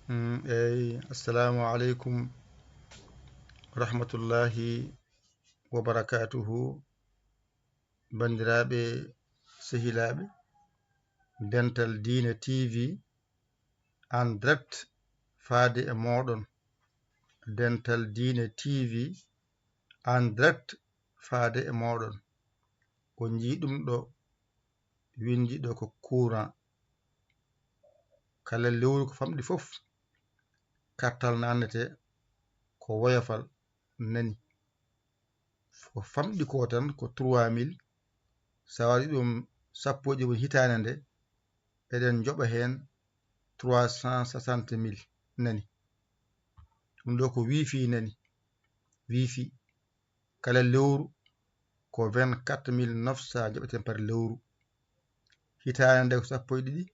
Assalamu alaikum rahmatullahi wa barakatuhu. Bandiraɓe sehilaɓe Dental Dina TV en direct faade e moɗon. Dental Dina TV en direct faade e moɗon. Ko jiiɗum ɗo windi ɗo ko courant. Kala lewru ko famɗi fof kartal nannete ko woyofal nani. Ko famɗi ko tan ko 3000. Sa waɗi ɗum sappoje woni hitande nde eɗen joɓa hen 360.000 nani. Ɗum ɗo ko wifi nani. Wifi kala lewru ko 24.900 joɓeten par lewru. Hitande nde ko 12.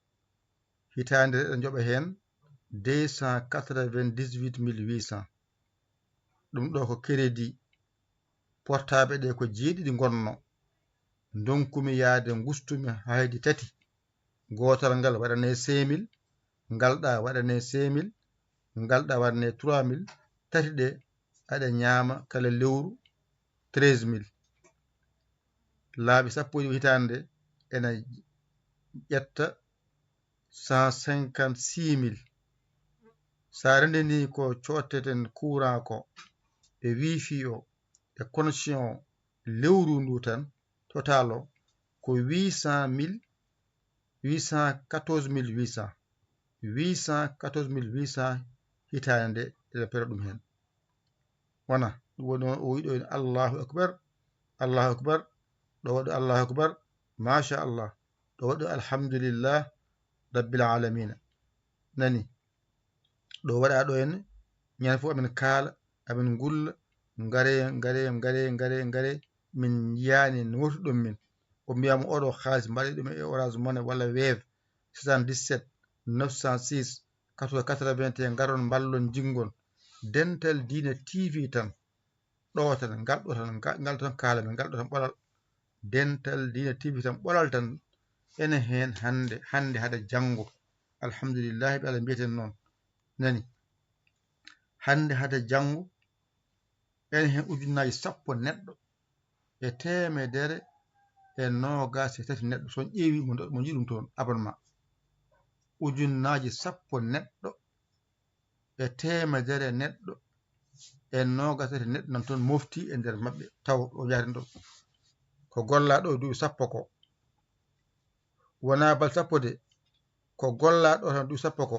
Hitande nde eɗen joɓa hen 298.800. ɗum ɗo ko crédit. Portable ɗe ko jeeɗiɗi gonno. Donkumi yaade gustumi haydi tati. Gotal ngal waɗane 5000, ngalɗa waɗane 5000, ngalɗa waɗane 3000. Tati ɗe aɗa ñaama kala lewru 13000. Laabi sappo e hitande ena ƴetta 156.000. Sa rendini ko cotteten courant ko e wifi o e connexion o lewru ndu tan total o ko 800.000, 814.800. 814.800 hitande nde eɗe pera ɗum hen. Wona ɗum woni o wi ɗo Allahu akbar, Allahu akbar. ɗo waɗi Allahu akbar, masha Allah. ɗo waɗi alhamdulillah rabbil alamina. Nani ɗo waɗa ɗo henne ñande fof amin kaala amin gulla ngare min yiyani notuɗon min o mbiyama oɗo haalis mbaɗe ɗum e Orange Money walla Wave 77 906 80 garon ballon jinggon. Dental Dina TV tan ɗo tan ngal tan kaala min ngal ɗo tan ɓolal. Dental Dina TV tan ɓolal tan ene hen hande hade janngo. Alhamdulillahi ɓe Allah mbiyeten noon. Nani hande hade janngo ene hen ujunnaji 10 neɗɗo e 123 neɗɗo son ƴeewi mo jiɗum toon abonnement. Ujunnaji 10 neɗɗo e 100 neɗɗo e 23 neɗɗo nan toon mofti e nder maɓɓe taw o jaten ɗo ko golla ɗo duuɓi 10 ko wona bal 10 de ko golla ɗo tan duuɓi 10 ko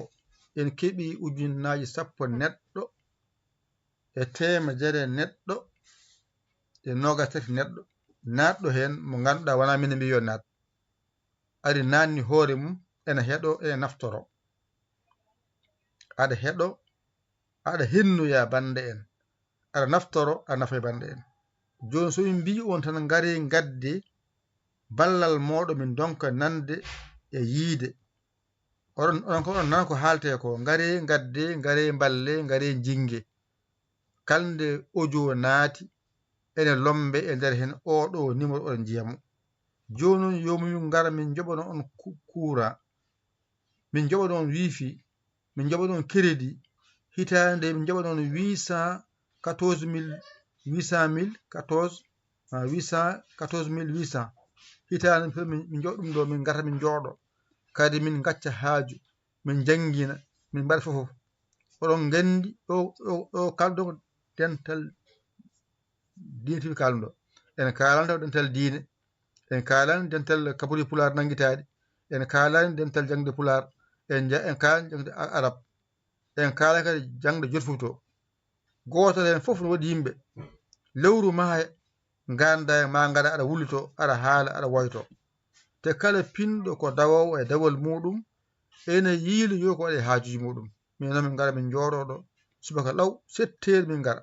en keɓi ujunnaji 10 neɗɗo e 100 neɗɗo e 23 neɗɗo natɗo hen mo ganduɗa wona min mbi yo nat. Ari nanni hoore mum ene heɗo ene naftoro. Aɗa heɗo aɗa hennoya bande en, aɗa naftoro aɗa nafa e bande en. Joni so min mbi on tan ngari gadde ballal moɗo min donka nande e yiide. Oɗon ko nan ko haalte ko ngare gadde ngare balle ngare jingue. Kalde audio naati ene lombe e nder hen oɗo numéro oɗon jiyamo. Joni yomin ngara min joɓano on courant, min joɓano on wifi, min joɓano on crédit. Hitande min joɓano on 814.800. Hitande min joɗo ɗum ɗo min gata min jooɗo kadi min gacca haaju min jangina min mbaɗa fof. Oɗon gandi o kaldo Dental Dina TV kaldo en kalanta Dental Dina, en kalani Dental Kaburi Pular nangitaɗi, en kalani Dental jangde Pular, en kalani jangde Arab, en kalani kadi jangde Jolfuto. Goto hen fof no waɗi yimɓe lewru maaya ganda ma ngara aɗa wullito aɗa haala aɗa woyto. Te kala pinɗo ko dawowo e dawol muɗum ene yiili yo ko waɗe haajuji muɗum. Min noon min ngara min jooɗoɗo subaka law 7 heures min ngara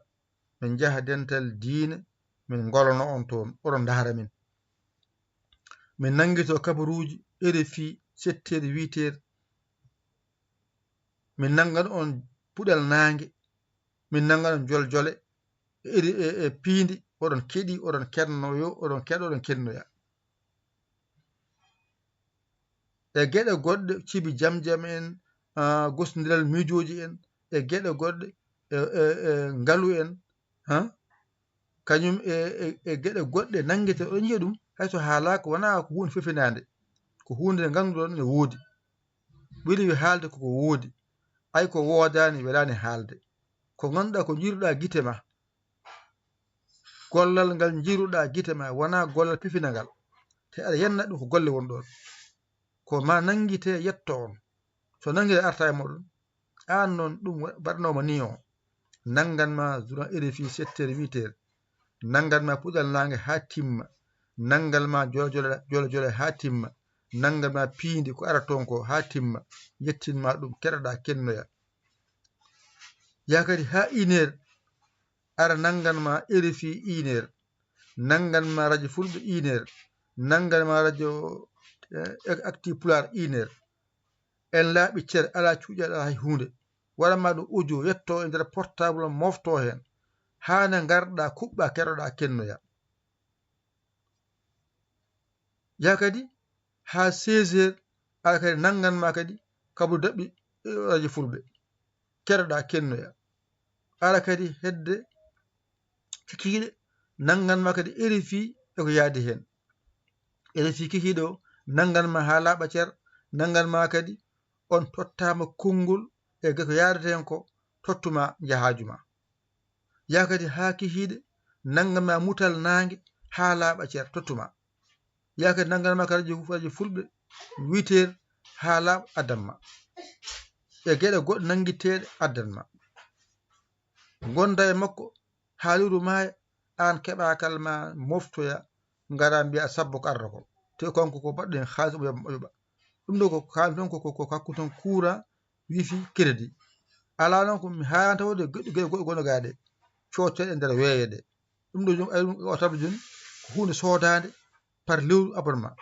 min jaha Dental Dina min ngolono on toon oɗon daara min. Min nangito kabaruji RFI 7 heures 8 heures. Min nangan on puɗal nangue, min nangan on joljole e piindi oɗon keɗi oɗon kennoyo oɗon keɗo oɗon kennoya. E gueɗe goɗɗe cibi jam en gostondiral miijoji en e geɗe goɗɗe ngalu en kañum e geɗe goɗɗe nangguete oɗon jiiya ɗum hayso haalaka wona ko hunde fefinade ko hunde nde ngannduɗon ne woodi ɓuri haalde koko woodi ay ko woodani welani haalde ko ganduɗa ko jiiruɗa gite ma gollal ngal jiiruɗa gite ma wona gollal pifina ngal te aɗa yenna ɗum ko golle won ɗon ko ma nanguite yetto on so nanguide arta e moɗon an noon ɗum mbaɗanoma ni o nanganma journal RFI 7h 8h nanganma puɗɗal nangue ha timma nangalma jole jole ha timma nangalma piindi ko ara toon ko ha timma yettinma ɗum keɗoɗa kennoya yakadi ha 1h ara nanganma RFI 1h nanganma radio fulɓe 1h nanganma radio acti pular 1h en laaɓi ceer ala cuuƴal hay hunde waɗanma ɗum audio yetto e nder portable mofto hen hane garɗa kuɓɓa keɗoɗa kennoya yakadi ha 16h ala kadi nanganma kadi kabu daɓɓi radio fulɓe keɗoɗa kennoya ala kadi hedde kikiɗe nanganma kadi RFI eko yaadi hen RFI kikiɗe o nanganma ha laaɓa ceer nanganma kadi on tottama konngol e ko yadata hen ko tottuma jahajuma yakadi ha kikiɗe nanganma mutal nangue ha laaɓa ceer tottuma yakadi nanganma ka radio fulɓe 8h ha laaɓa addanma e gueɗe goɗɗe nanguitteɗe addanma gonda e makko haaliru maaya an keɓakal ma moftoya gara mbiya sabbo ko arata ko te konko ko baɗɗo hen haalis o yoɓa ɗum ɗo ko kaali toon ko hakkude toon courant wifi crédit ala noon ko mi haala tawde gueɗe goɗɗe gonɗo ga ɗe cotteɗe e nder weeye ɗe ɗum ɗo joni ayɗum o table joni ko hunde sodade par lewru abonnement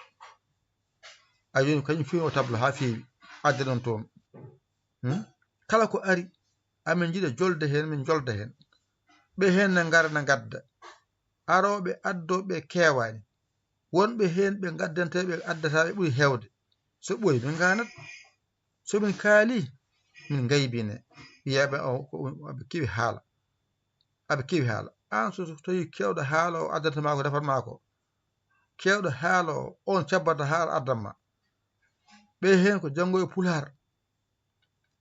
a joni kañum fewi o table ha fewi adde ɗon toon kala ko ari amin jiiɗa jolde hen min jolda hen ɓe hen ne gara ne gadda aroɓe addoɓe kewani wonɓe hen ɓe gaddanteɓe addataɓe ɓuuri hewde so ɓooyi min ganat somin kaali min gaybine wiyaɓe aɓe kewi haala aɓe kewi haala an so tawi kewɗo haala o addanatama ko defatma ko kewɗo haala o on cabbata haala addanma ɓe hen ko janggoɓe pular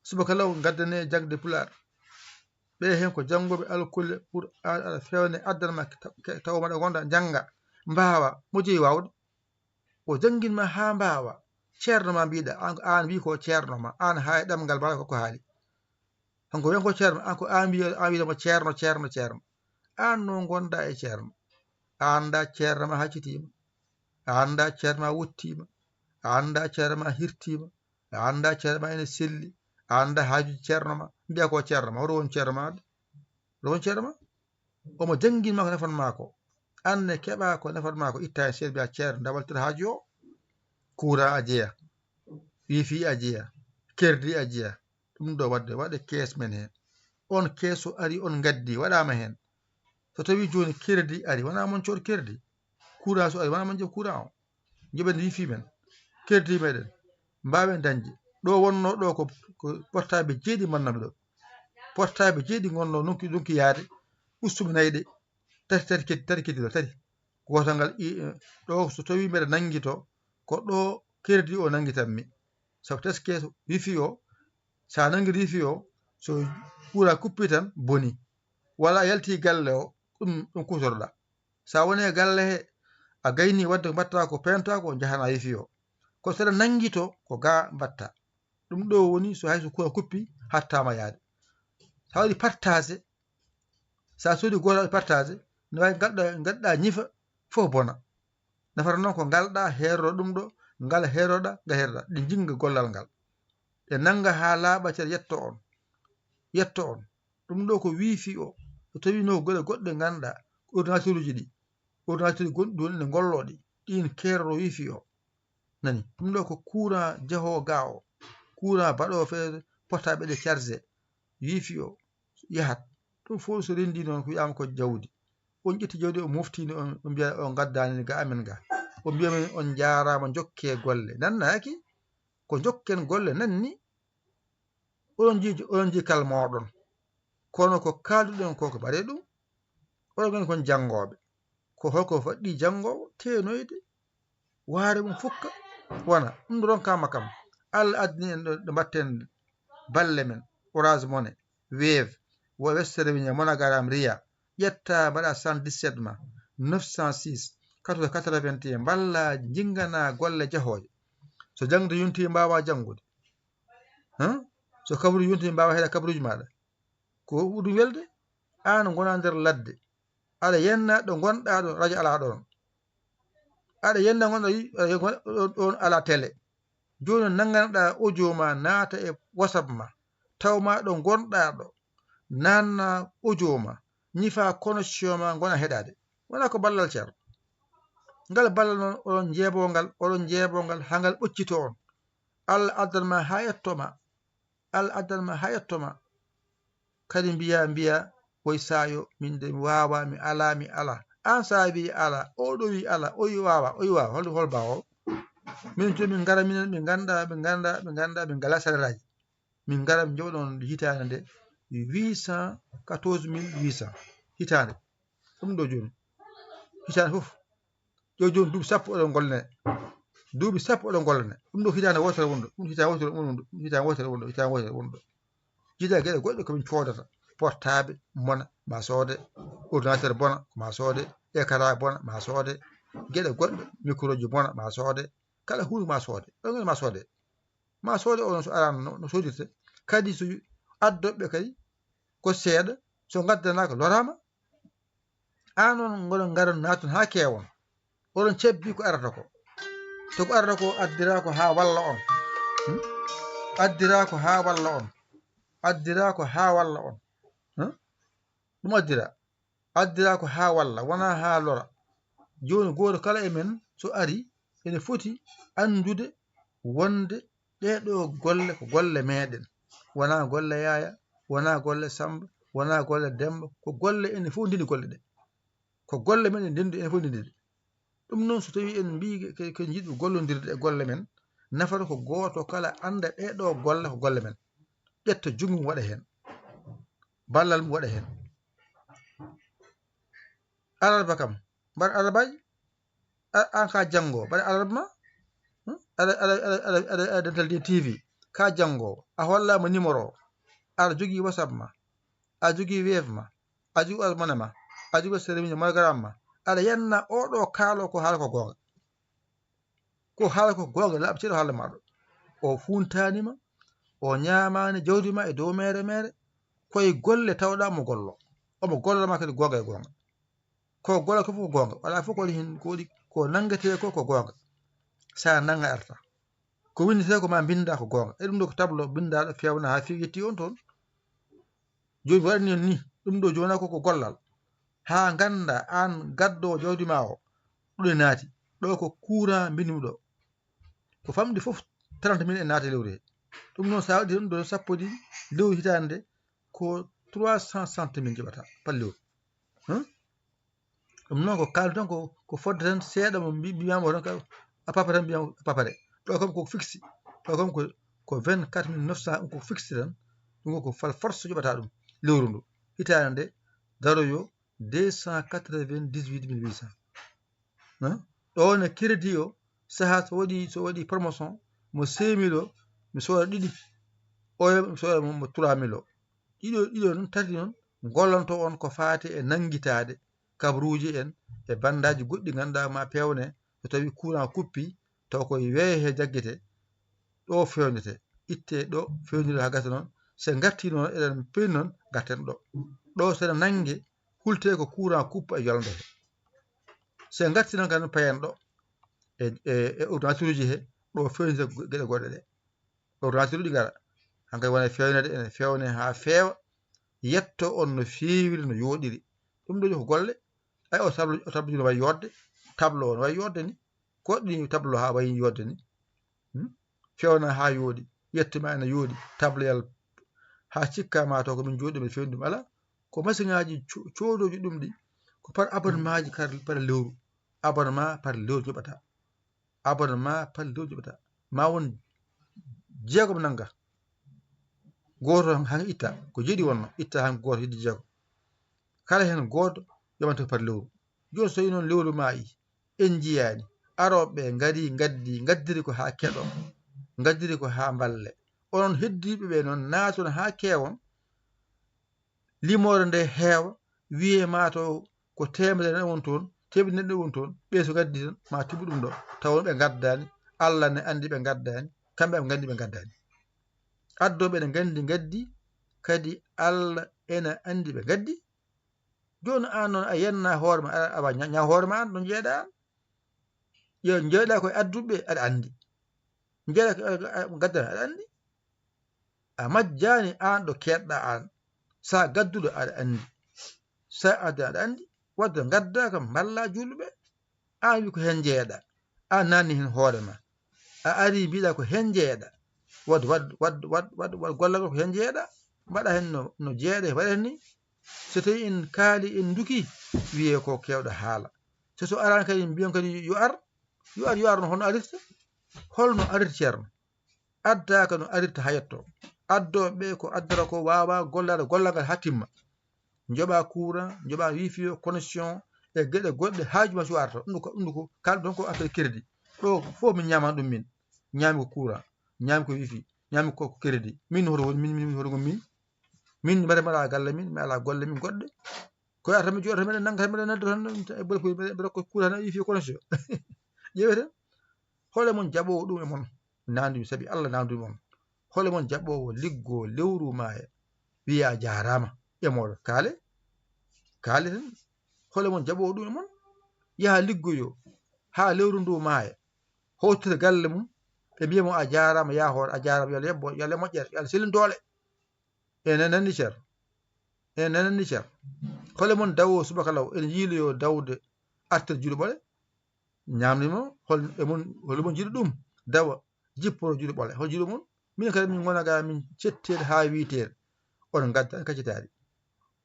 subaka law gaddane jagde pular ɓe hen ko janggoɓe alkulle pour aɗa fewne addanma tawma ɗa gonda jangga mbawa mo jeeyi wawde o jangguinma ha mbawa ceerno ma mbiɗa an wi ko ceerno ma an ha e ɗemgal mbaɗa koko haali hanko wiyan ko ceerno an ko an wiyatamo ceerno an no gonda e ceerno a anda ceerno ma haccitima a anda ceerno ma wottima a anda ceerno ma hirtima a anda ceerno ma ene selli a anda hajuji ceerno ma mbiya ko ceerno ma hoto won ceerno ma omo jangguinma ko nafanma ko anne keɓa ko nafanma ko itta hen seeɗa mbiya ceerno dawaltir haaju o courant a jeeya wifi a jeeya crédit a jeeya ɗum ɗo wadde waɗe kees men hen on keeso ari on gaddi waɗama hen so tawi joni crédit ari wona mon cood crédit courant so ari wona mon joob courant o joɓen wifi men crédit meɗen mbawen dañde ɗo wonno ɗo ko portable jeeɗi mannoɓe ɗo portable jeeɗi gonno donki yaade ustuɓe nayyi ɗe tati keddiɗo tati gotal ngal ɗo so tawi mbeɗa nanguito ko ɗo crédit o nanguitanmi sabu teske wifi o sa nanguiri wifi o so courant kuppi tan boni walla a yalti galle o ɗum kutoroɗa sa woni e galle he a gayni wadde ko mbatta ko penta ko jahana wifi o ko saɗa nanguito ko ga mbatta ɗum ɗo woni so hayso courant kuppi hattama yaade sa waɗi partage sa soodi goto waɗi partage ne wawi gadɗa ñifa fof bona nafata noon ko galɗa heeroɗa ɗum ɗo ngal heeroɗa ngal heeroɗa ɗe jingga gollal ngal ɗe nanga ha laaɓa ceer yetto on ɗum ɗo ko wifi o so tawi no goɗe goɗɗe ganduɗa ordinateur uji ɗi ordinateur gonɗi ɗon ne golloɗi ɗin keroto wifi o nani ɗum ɗo ko courant jeehowo ga o courant baɗowo feere portable ɗe chargé wifi o yahat ɗum fof so rendi noon ko wiyama ko jawdi on ƴetti jawdi o moftini on o mbiya o gaddani ga amen ga o mbiyamen on jarama jokke golle nannaki ko jokken golle nanni oɗon ji kalmoɗon kono ko kalduɗen ko ɓaɗe ɗum oɗon gani kon janngoɓe ko holko faɗɗi janngowo tenoyde waare mum fukka wona ɗum ɗo ronkama kam Allah addini en ɗo mbatten balle men Orange Money Wave Western Union MoneyGram Ria ƴetta mbaɗa 117 ma 906 81 mballa jinggana golle jahoje so jangde yonti mbawa janngude so kabru yonti mbawa heeɗa kabruji maɗa ko ɗum welde an gona nder ladde aɗa yenna ɗo gonɗa ɗo radio ala ɗon aɗa yenna ɗon ala télé joni nanganɗa audio ma naata e WhatsApp ma tawma ɗo gonɗa ɗo nanna audio ma ñifa connexion ma gona heɗade wona ko ballal ceerno ngal ballal noon oɗon jeebongal ha ngal ɓoccito on Allah addanma ha yettoma kadi mbiya woy sayo min de mi wawa mi ala an sa wi ala oɗo wi ala o wi wawa hol bawo min to min gara minen min ganda min gala salaraji min gara min joɗon hitande nde 814 hitande ɗum ɗo joni hitande foof yo joni duuɓi sappo oɗon gollene ɗum ɗo hitande wotere wonɗo jiida gueɗe goɗɗe komin coodata portable bona ma soode ordinateur bona ma soode écran bona ma soode gueɗe goɗɗe microji bona ma soode kala hunde ma soode ɗon ma soode onon so arano no sodirte kadi so addoɓe kadi ko seeɗa so gaddanaka lorama an on goɗon garan natun ha kewon oɗon cebbi ko arata ko to ko arata ko addira ko ha walla on ɗum addira ko ha walla wona ha lora joni goto kala e men so ari ene foti andude wonde ɗeɗo golle ko golle meɗen wona golle Yaya wona golle Samba wona golle Demba ko golle ene fof ndini golle ɗe ko golle men ndendi ene fof ndindi ɗum noon so tawi en mbi ko jiɗi gollodirde e golle men nafata ko goto kala anda ɗeɗo golle ko golle men ƴetta jungum waɗa hen ballal mum waɗa hen alarba kam mbaɗa alarbaji an ka janngowo mbaɗa alarba ma aɗa dental din TV ka janngowo a hollama numéro o aɗa jogui WhatsApp ma aɗa jogui Wave ma aɗa jogui Orange Money ma aɗa jogui Western Union MoneyGram ma aɗa yenna oɗo kaalo ko haala ko gonga laaɓa ceeɗu haala maɗo o funtanima o ñamani jawdi ma e dow mere koye golle tawɗa mo gollo omo gollama kadi gonga e gonga ko golla ko fof ko gonga wala fof ko nangete ko gonga sa nanga arta ko windete ko ma binda ko gonga e ɗum ɗo ko tableau bindaɗo fewna ha fewi yetti on toon joni waɗani on ni ɗum ɗo jona koko gollal ha ganda an gaddowo jawdi ma o ɗuɗe naati ɗo ko courant mbinmi ɗo ko famɗi fof 30 minutes e naata lewru he ɗum noon sa waɗi ɗum ɗo sappo ɗi lewru hitande ko 360 min keɓata par lewru ɗum noon ko kaldu tan ko fodde tan seeɗa mo mbiyama o tan a papa tan mbiyama a papare ɗo kam koko fixe ɗo kam ko 24 900 ko fixe tan ɗum ko fal force joɓata ɗum lewru ndu hitande nde daroyo 298 800 ɗo ne crédit o saaha so waɗi promotion mo 5000 o mi soda ɗiɗi oyo mi soda mo 3000 o ɗiɗo noon tati noon gollonto on ko fate e nanguitade kabruji en e bandaji goɗɗi ganduɗa ma pewne so tawi courant kuppi taw koye weeyo he jagguete ɗo fewnete itte ɗo fewnide ha gasa noon se garti noon eɗen peni noon garten ɗo seɗa nangue hulte ko courant kuppa e yolde he se garti noon kadi payen ɗo e ordinateur uji he ɗo fewnite gueɗe goɗɗe ɗe ordinateur ɗi gara hankadi wona fewnede ene fewne ha feewa yetto on no feewiri no yoɗiri ɗum ɗo ko golle ay o tableau no wayi yodde tableau o no wayi yodde ni goɗɗi tableau ha wayi yodde ni fewna ha yooɗi yettima ene yooɗi tableau yal ha cikka ma taw ko min jooɗi min fewni ɗum ala ko machine ngaji codoji ɗum ɗi ko par abonnement ji par lewru abonnement par lewru joɓata ma won jeegom nangga goto han itta ko jeeɗi wonno itta han goto heddi jeego kala hen goto yomanta par lewru joni so tawi noon lewru maayi en jiyani aroɓe ngari gaddiri ko ha keɗo gaddiri ko ha balle onon heddiɓe ɓe noon naaton ha keewon limore nde heewa wiye mataw ko temedere won toon temedde neɗɗo won toon ɓe so gaddi tan ma tibu ɗum ɗo taw ɓe gaddani Allah ne andi ɓe gaddani kamɓe ɓe gandi ɓe gaddani addoɓe ne gaddi kadi Allah ene andi ɓe gaddi joni an noon a yenna hoore ma awa ñaw hoore ma an no jeeɗa an yo jeeɗa koye adduɓe aɗa andi jeeɗa ko gaddana aɗa andi a majjani an ɗo keɗɗa an sa gadduɗo aɗa andi sa adda aɗa andi wadde gadda kam balla julɓe an wi ko hen jeeɗa an nanni hen hoore ma a ari mbiɗa ko hen jeeɗa wad gollagol ko hen jeeɗa mbaɗa hen no jeeɗe waɗen ni so tawi en kaali en duki wiye ko kewɗo haala so arani kadi mbiyon kadi yo ar no hono arirta holno arirta ceerno addaka no arirta ha yetto addoɓe ko addata ko wawa gollade gollagal ha timma joɓa courant joɓa wifi connexion e gueɗe goɗɗe haajuma so arta ɗum ko kalɗo ɗon ko affaire crédit ɗo fof min ñaman ɗum min ñaami ko courant ñaami ko wifi ñaami ko crédit min hoto woni min hoto gom min mbaɗa mbaɗa galle min mi ala golle min goɗɗe ko yarata mi joɗata meɗen nangata meɗen naddo tan e ɓe ko courant wifi connexion ƴeweten hole mon jaɓowo ɗum e mon nandumi saabi Allah nandumi mon hole mon jaɓowo liggo lewru maaya wiya jarama e moɗon kaale tan hole mon jaɓowo ɗum e mon yaha liggoyo ha lewru ndu maaya howtire galle mum ɓe mbiyamo a jarama ya hoore a jarama yo Allah yebbo yo Allah moƴƴere yo Allah sellin doole enen nanni cer hole mon dawo subaka law en yiiloyo dawde artir juuɗe ɓole ñamnimo hole mon jiiɗi ɗum dawa jipporo juuɗe ɓole hol juuɗe mon min kadi min gona ga min cettede ha wiitere on gaddani kaccitari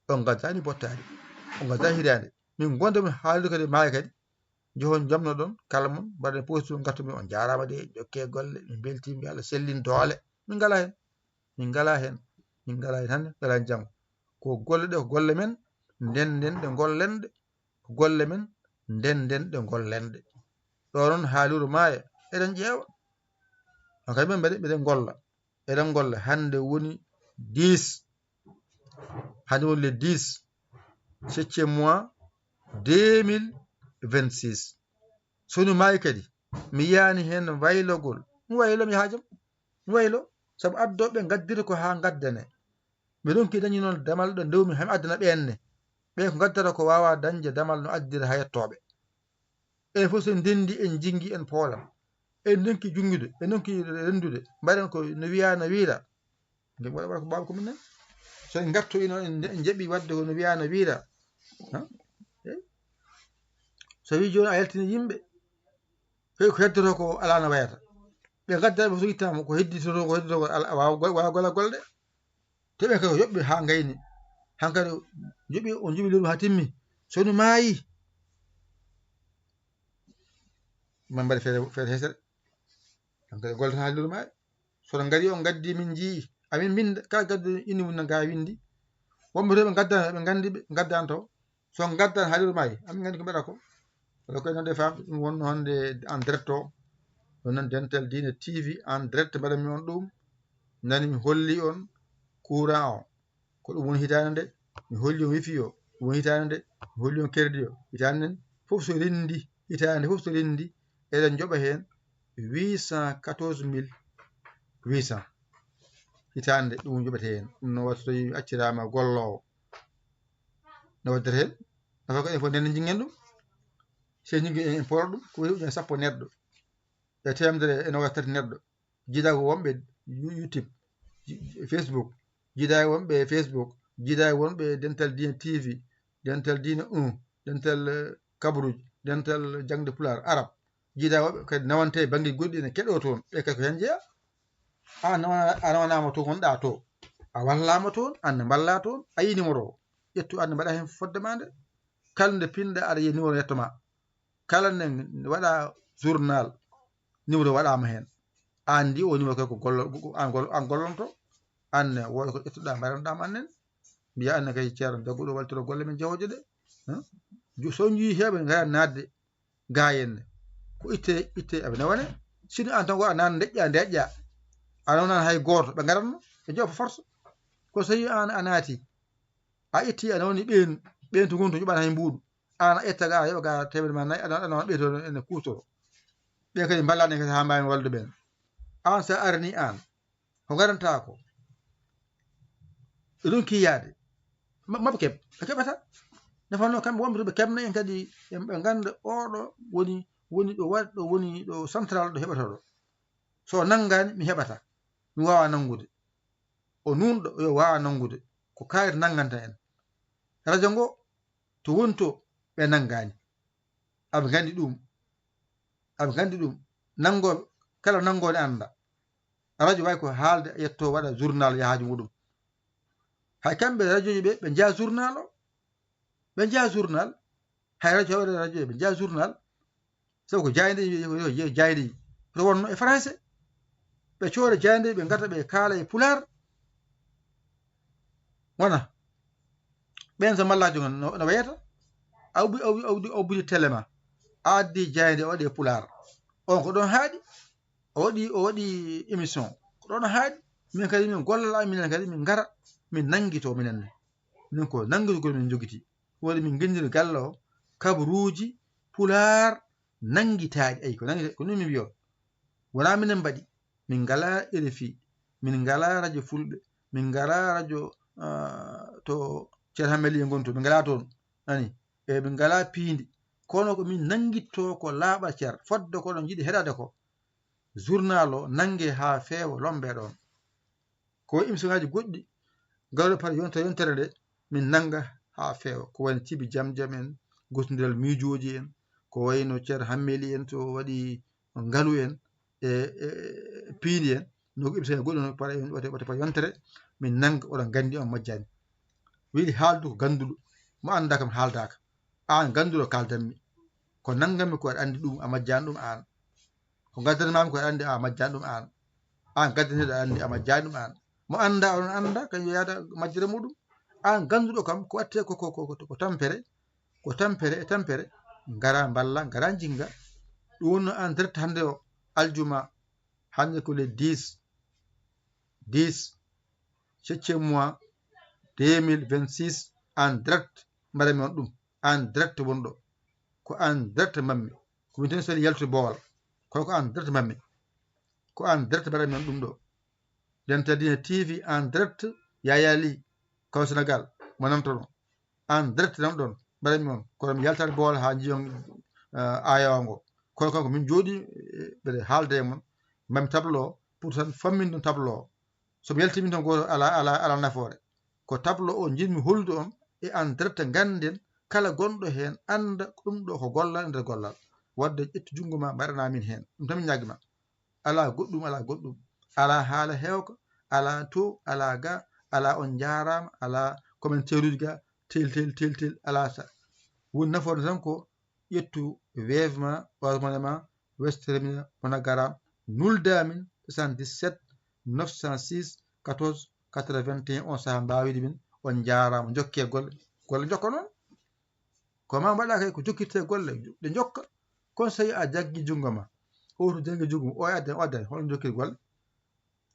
on gaddani bottari on gaddani hirande min gonda min haalde kadi maaya kadi johon jamno ɗon kala mon mbaɗen postu gattu min on jarama de jokke golle min beltimi Allah sellin doole min ngala hen hande ngala hen janggo ko golle ɗe ko golle men ndenden ɗe gollende ko golle men ndenden ɗe gollende ɗo noon haaluru maaya eɗen ƴeewa on kadi men mbeɗen golla hande woni 10 hande woni le 10 septième mois 2026 soni maayi kadi mi yaani hen waylogol mi waylo mi haajam mi waylo saabu addoɓe gaddiri ko ha gaddane mi ɗonki dañi noon damal ɗo ndewmi hami addana ɓenne ɓe ko gaddata ko wawa dañde damal no addira ha yettoɓe en fof so ndendi en jinggi en poolam en donki jungude en donki rendude mbaɗen ko no wiya no wiira nde waɗa ko baaba ko minen so en gartoyi noon en jaɓi wadde ko no wiya no wiira so wi joni a yaltini yimɓe ko heddoto ko ala no wayata ɓe gaddani so ittama ko hedditoto ko wawa golla golɗe te ɓe kadi yoɓɓe ha gayni hankkadi on juɓi lewru ha timmi soni maayi man mbaɗa feere hesere hankkadi gollata ha lewru maayi sono gari on gaddi min jii amin binda kala gaddu indi mum ga windi wonɓe to ɓe gaddani ɓe gandi ɓe gaddani taw so gaddani ha lewru maayi amin gandi ko mbaɗa ko wala koye nande famde ɗum wonno hande en direct o ɗon nan Dental Dina TV en direct mbaɗanmi on ɗum nani mi holli on courant o ko ɗum woni hitande nde mi holli on wifi o ɗum woni hitande nde mi holli on crédit o hitande nden fof so rendi hitande fof so rendi eɗen joɓa hen 814 hitande ɗum joɓete hen ɗum no watta so tawi accirama gollowo no waddata hen nafa ko en fof nden jingen ɗum se jingui en poora ɗum ko woni ujunere sappo neɗɗo e temedere e nogas tati neɗɗo jiida ko wonɓe YouTube Facebook jiida e wonɓe Facebook jiida e wonɓe Dental Dina TV Dental Dina 1 Dental Kabrouji Dental Jangde Pulaar Arab jiida wonɓe kadi nawante banggue goɗɗi ene keɗo toon ɓe kadi ko hen jeeya a nawanama to gonɗa to a wallama toon anne balla toon a yi numéro o ƴettu anne mbaɗa hen foddema nde kala nde pinɗa aɗa yiya numéro yettoma kala nde waɗa journal numéro waɗama hen an ndi o numéro kay ko an gollonto anne woda ko ƴettuɗa mbaranɗam annen mbiya anne kay ceerno jagguɗo waltiro golle men jahoje ɗe so jii heɓe gara nadde gayenne ko itte aɓe nawane sino an tan ko a nan deƴƴa ana wonan hay goto ɓe garatno ɓe joofa force ko so tawi an a naati a itti ana woni ɓeen to gonto ƴuɓata hay mbuɗu an a ƴetta ga a yoɓa ga temedde ma nayyi aɗa ɓeyto ene kutoro ɓe kadi ballani kadi ha mbawi wallude ɓen an sa arani an ko garanta ko ronki yaade maɓe keɓ ɓe keɓata nefanno kamɓe wonɓe to ɓe keɓna en kadi ɓe ganda oɗo woni ɗo waɗi ɗo woni ɗo central ɗo heɓata ɗo so nanggani mi heɓata mi wawa nangude o nunɗo yo wawa nangude ko kayit nangganta en radio ngo to wonto ɓe nanggani aɓe gandi ɗum nangoɓe kala nangode anda radio way ko haalde yetto waɗa journal yahaji muɗum hay kamɓe radio ji ɓe jeeya journal o ɓe jeeya journal hay radio waɗa radio ɓe jeeya journal sabu ko jaydeji jaydeji to wonno e français ɓe cooda jaydeji ɓe garta ɓe kaala e pular wona ɓen so mallajo no wayata awbudi télé ma a addi jayde o waɗi e pular on ko ɗon haaɗi o waɗi émission ko ɗon haaɗi min kadi min gollala minen kadi min gara min nanguito minenne min ko nanguitogol min joguiti woni min gendiri galle o kabaruji pular nanguitaɗi ayi ko ni mi wiyo wona minen mbaɗi min ngala RFI min ngala radio fulɓe min ngala radio to ceerno Hammeli en gonto min ngala toon nani e min ngala piindi kono ko min nanguitto ko laaɓa cer fodde koɗon jiiɗi heɗade ko journal o nangue ha feewa lombe ɗon ko émission ngaji goɗɗi gawɗo par yontere nde min nanga ha feewa ko wayno Tibi Jam en gosodiral miijoji en ko wayno ceerno Hammeli en to waɗi ngalu en e piindi en no ko émission goɗɗi waɗe par yontere min nanga oɗon gandi on majjani wiiɗi haaldu ko ganduɗo mo anda kam haaldaka an ganduɗo kaldanmi ko nanganmi ko aɗa andi ɗum a majjani ɗum an ko gaddanmami ko aɗa andi a majjani ɗum an gaddaniɗo aɗa andi a majjani ɗum an mo anda oɗon anda kañum yahata majjere muɗum an ganduɗo kam ko watte ko tampere gara balla gara jinga ɗum wonno an direct hande o aljuma hande ko le 10 mois 2026 en direct mbaɗami on ɗum en direct wonɗo ko en direct mammi komin tan soni yaltude boowal kono ko en direct mammi ko en direct mbaɗami on ɗum ɗo nden tadine TV en direct Yaya Ly kaw Sénégal mo namtono en direct nam ɗon mbaɗami on kono mi yaltade boowal ha jiyon ayawa ngo kono kanko min jooɗi ɓeɗe haalde e mon mami tableau o pour tan fammin ɗum tableau o somi yaltimin tan goto ala nafoore ko tableau o jinmi hollude on e en direct ganden kala gonɗo hen anda ɗum ɗo ko gollal nder gollal wadde ƴettu junggo ma mbaɗana min hen ɗum tan min ñaguima ala goɗɗum ala haala hewka ala to ala ga ala on jarama ala commentaire uji ga tel ala sa woni nafoore tan ko ƴettu wave ma ousmane ma westermina wona garam nuldamin 77 906 14 81 on saaha mbawide min on jarama jokke golle jokka noon ko ma mbaɗa kay ko jokkirte golle ɗe jokka kon so tawi a jaggi jungo ma o to janggi jungo o addani holno jokkir golle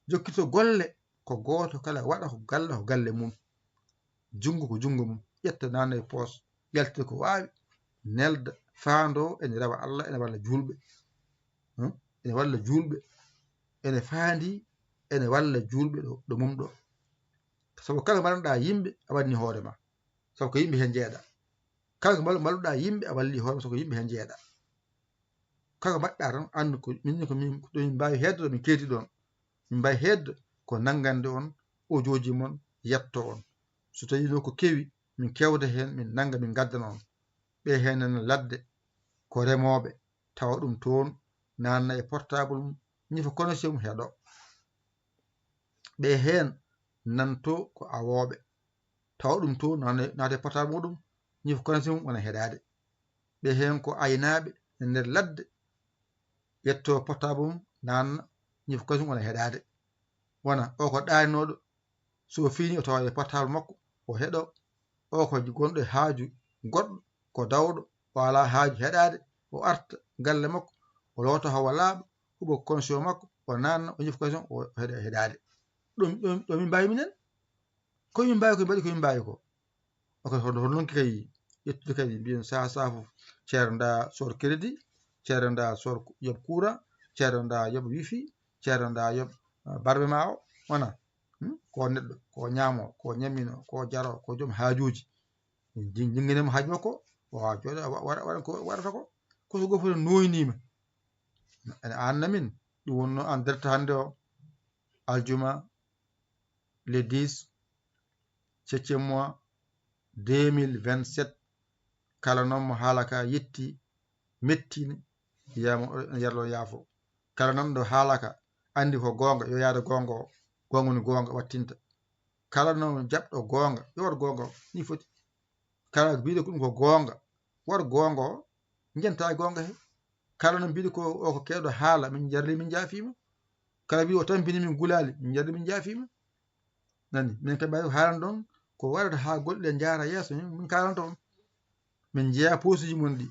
jokkirto golle ko goto kala waɗa ko galle mum jungo ko jungo mum ƴetta nana e poos yaltide ko wawi nelda faando ene rawa Allah ene walla julɓe ene faandi ene walla julɓe ɗo mum ɗo sabu kala mballuɗa yimɓe a wanni hoore ma sabu ko yimɓe hen jeeɗa kala ko mballuɗa yimɓe a walli hoore ma sabu ko yimɓe hen jeeɗa kala ko mbaɗɗa tan andu ko min mbawi hedde ɗo min keeti ɗon min mbawi hedde ko nanggande on audio mon yetto on so tawi ɗo ko kewi min kewda hen min nangga min gaddana on ɓe hen nana ladde ko remoɓe tawa ɗum toon nanna e portable mum ñifa connexion mum heeɗo ɓe hen nanto ko awoɓe tawa ɗum to naate portable muɗum ñifa connexion mum wona heɗade ɓe hen ko aynaɓe e nder ladde yetto portable mum nanna ñifa connexion wona heɗade wona o ko ɗaninoɗo so fini o tawa e portable makko o heɗo o ko gonɗo e haaju goɗɗo ko dawɗo o ala haaju heɗade o arta galle makko o loota hawa laaɓa huɓo connexion makko o nanna o ñifa connexion o heɗa heɗade ɗum min mbawi minen komin mbawi ko mbaɗi komin mbawi ko hono nonki kay ƴettude kadi mbiyen sa fof ceerno nda sor crédit ceerno nda sor yoɓ courant ceerno nda yoɓ wifi ceerno nda yoɓ barbe ma o wona ko neɗɗo ko ñaamo ko ñamino ko jaro ko joom haajuji jinguinemo haaju makko o wawa jooɗo waɗa ko waɗata ko koso goto fof noynima ene anna min ɗum wonno en direct hannde o aljuma le 10 7e mois 2027 kala noon mo haala ka yetti mettine yiyama yerlo yaafo kala noon ɗo haalaka andi ko gonga yo yaade gonga o gonga ni gonga wattinta kala noon jaɓɗo gonga yo wat gonga o ni foti kala mbiɗo ko ɗum ko gonga wat gonga o jenta e gonga he kala no mbiɗo ko o ko keɗo haala min jarli min jaafima kala mbi o tampini min gulali min jarli min jaafima nani min kam mbawi haalande ɗon ko waɗata ha goɗɗe jaara yeeso min kalanta on min jeeya posuji mon ɗi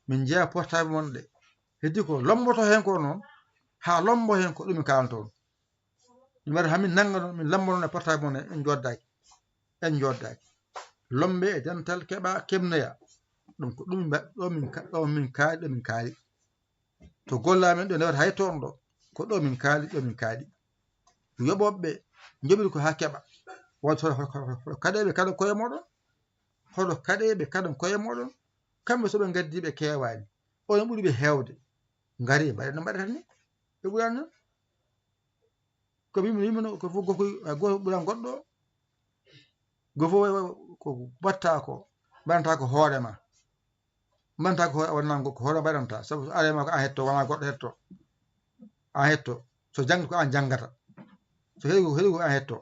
min jeeya portable mon ɗe heddi ko lomboto hen ko noon ha lombo hen ko ɗum min kalanta on min mbaɗa hamin nanga noon min lambo noon e portable mon en joddaki lombe e dental keɓa kemnoya ɗum ko ɗum ɗo min kaali to gollamen ɗo ndewata hay toon ɗo ko ɗo min kaali yoɓoɓe joɓiri ko ha keɓa waɗa kaɗeɓe kaɗa koye moɗon hoɗo kaɗeɓe kaɗa koye moɗon kamɓe soɓe gaddi ɓe kewani ono ɓuuri ɓe hewde ngari mbaɗe no mbaɗata ni ɓe ɓurani noon ko wimino ko fof goto ɓuuran goɗɗo gofo ko batta ko mbaɗanta ko hoorema mbaɗanta ko wonnan ko hoore mbaɗanta saabu so arema ko an hetto wona goɗɗo hetto an hetto so jangde ko an janggata so heeɗi ko an hetto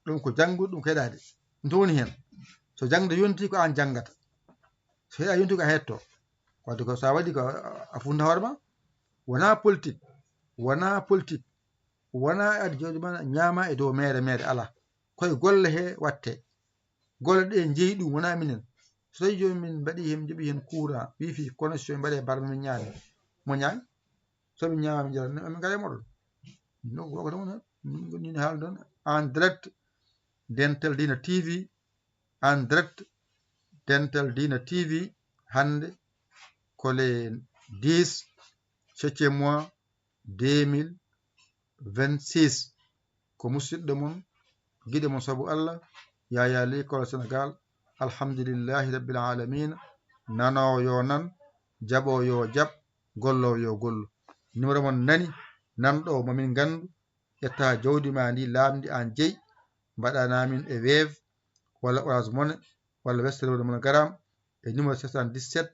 ɗum ko janggude ɗum ko heɗade ɗum to woni hen so jangde yonti ko an janggata so heeɗa yonti ko an hetto wadde ko sa waɗi ko a funna hoore ma wona politique wona adi jawdi ma ñaama e dow mere ala koye golle he watte golle ɗe jeeyi ɗum wona minen so tawi joni min mbaɗi hen joɓi hen courant wifi connexion mbaɗe barme min ñaami mo ñaami somin ñaama min jara min gara e moɗon no ko tan woni min haalde on en direct Dental Dina TV en direct Dental Dina TV hande ko le 10 7e mois 2026 ko musidɗo mon guiɗe mon saabu Allah Yaya l'école Sénégal alhamdulillahi rabbil alamina nanowo yo nan jaɓo yo jaɓ gollowo yo gollu numéro mon nani nanɗo momin gandu ƴetta jawdi ma ndi lamdi an jeeyi mbaɗanamin e Wave walla Orange Money walla Western Monogram e numéro 77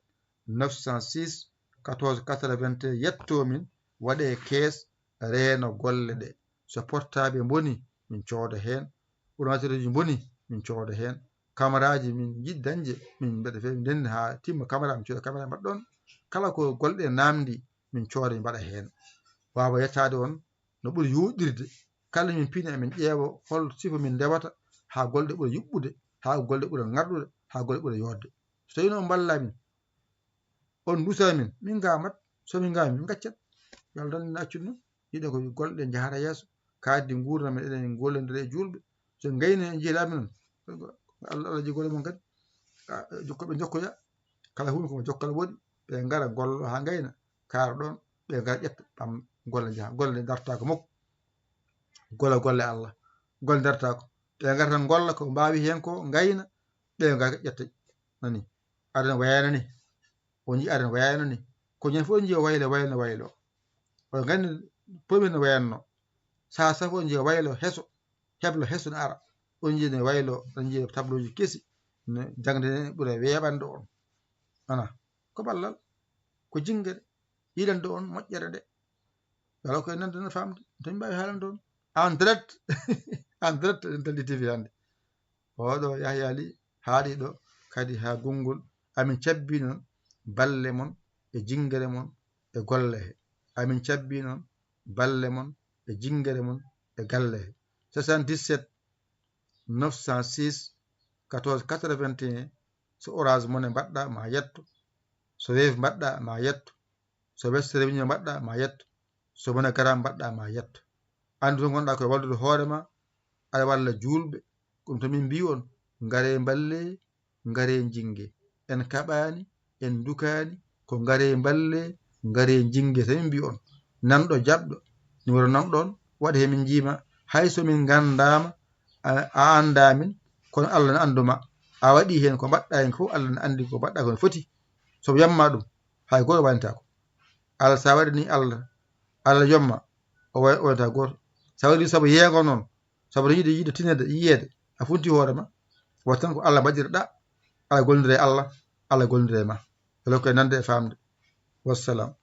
906 14 81 yettomin waɗe kees reeno golle ɗe so portable boni min cooda hen ordinateur ji boni min cooda hen camaraji min jiɗi dañde min mbaɗa fe ndenni ha timma camara min cooda camara mbaɗɗon kala ko golɗe namdi min cooda min mbaɗa hen wawa yettade on no ɓuuri yuɗirde kala min piina emin ƴeewa hol sifa min ndewata ha golɗe ɓuura yuɓɓude ha golɗe ɓuura ngarɗude ha golɗe ɓuura yodde so tawi noon ballamin on dusamin min gamat somin gami min gaccat yo Allah tan accude noon yiɗe ko golɗe jahata yeeso kaddi gurdam men eɗen gollodira e julɓe so gayni en jiilaɓe noon Allah ji golle mon kadi jokkoɓe jokkoya kala hunde koko jokkal woɗi ɓe gara gollo ha gayna kaara ɗon ɓe gara ƴetta ɓam golle jaha golle dartako mukko golle Allah golle dartako ɓe gara tan golla ko mbawi hen ko gayna ɓe gara ƴetta nani adana wayano ni o jii adana wayano ni ko ñande fof jii o waylo o gandi premier no wayanno sa safo jii waylo heeso heblo heeso ne ara on jii ne waylo on jii tableau ji kesi ne jangde ne ɓuura weeɓande on wona ko ballal ko jinguere yiɗande on moƴƴere nde wala koye nande no famde tan mbawi haalande on en direct en direct Dental TV hande oɗo Yahya Ly haali ɗo kadi ha gongol amin cabbi noon balle mon e jingere mon e golle he amin cabbi noon balle mon e jingere mon e galle he 77 906 14 81 so Orange Money mbaɗɗa ma yetto, so Wave mbaɗɗa ma yetto, so Western Union mbaɗɗa ma yetto, so MoneyGram mbaɗɗa ma yetto. Andu to gonɗa koye wallude hoorema aɗa walla julɓe. Ɗum to min mbi on ngare mballe, ngare jingue, en kaɓani en dukani ko ngare mballe, ngare jingue. So min mbi on nanɗo jaɓɗo numéro nanɗon waɗi hemin jiima hayso min gandama a anda min kono Allah ne anduma, a waɗi hen ko mbaɗɗa hen fof Allah ne andi ko mbaɗɗa ko foti. so yamma ɗum hay goto wañatako. Allah sa waɗi ni Allah yomma o wañata goto. sa waɗi saabu yeego noon, saabu yiide tinede yiyede a funti hoorema wat tan ko Allah mbaɗirɗa. Allah gollidira e Allah, Allah gollidira e ma. Helo koye nande e famde. Wassalam.